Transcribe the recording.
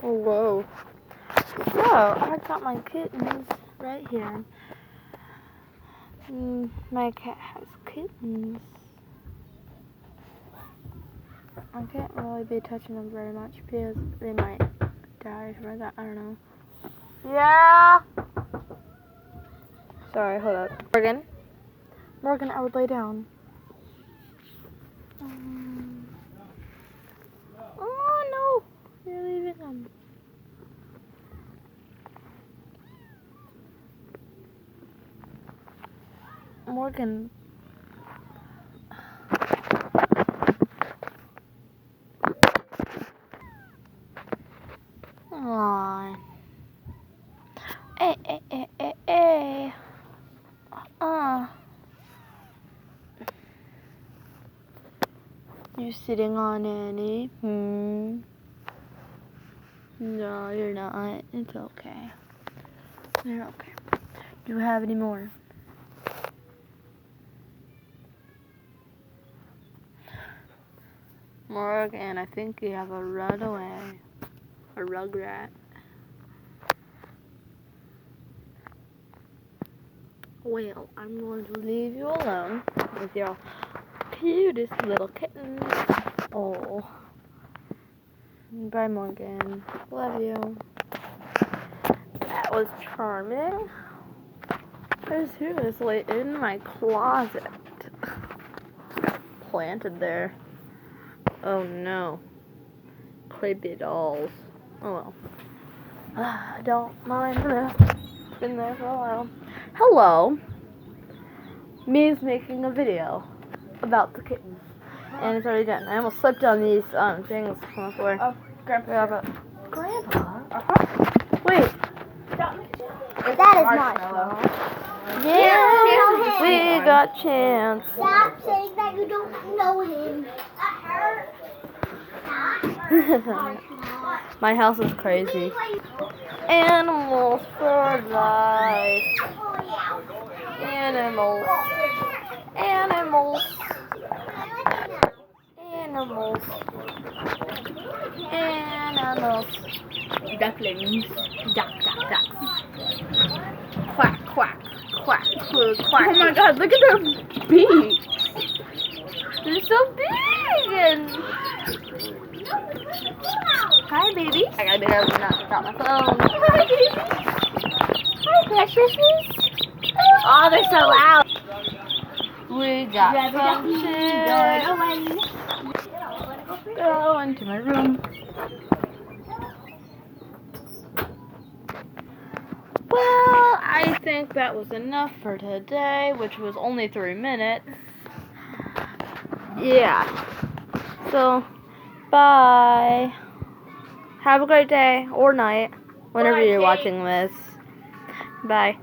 Oh, whoa. So, I got my kittens right here. My cat has kittens. I can't really be touching them very much because they might die or that. I don't know. Yeah. Sorry, hold up. Morgan, I would lay down. Oh no, you're leaving them. Morgan. Aww. Hey. You sitting on Annie? No, you're not. It's okay. You're okay. Do you have any more? Morgan, I think you have a runaway. A rugrat. Well, I'm going to leave you alone with your cutest little kittens. Oh. Bye, Morgan. Love you. That was charming. I seriously in my closet. Planted there. Oh no. Creepy dolls. Oh well. Don't mind this. It's been there for a while. Hello. Me's making a video about the kittens. And it's already done. I almost slipped on these things on the floor. Oh, Grandpa. Grandpa? Wait. That is marshmallow. Yeah, we got Chance. Stop saying that you don't know him. My house is crazy. Animals for life. Animals. Ducklings. Ducks. Quack, quack. Oh my god, look at their beaks. They're so big and... Hi, baby. I gotta be able to not drop my phone. Hi, baby. Hi, preciouses. Oh, they're so loud. We got some chairs. Go into my room. Well, I think that was enough for today, which was only 3 minutes. Yeah. So, bye. Have a great day or night, whenever you're watching this. Bye.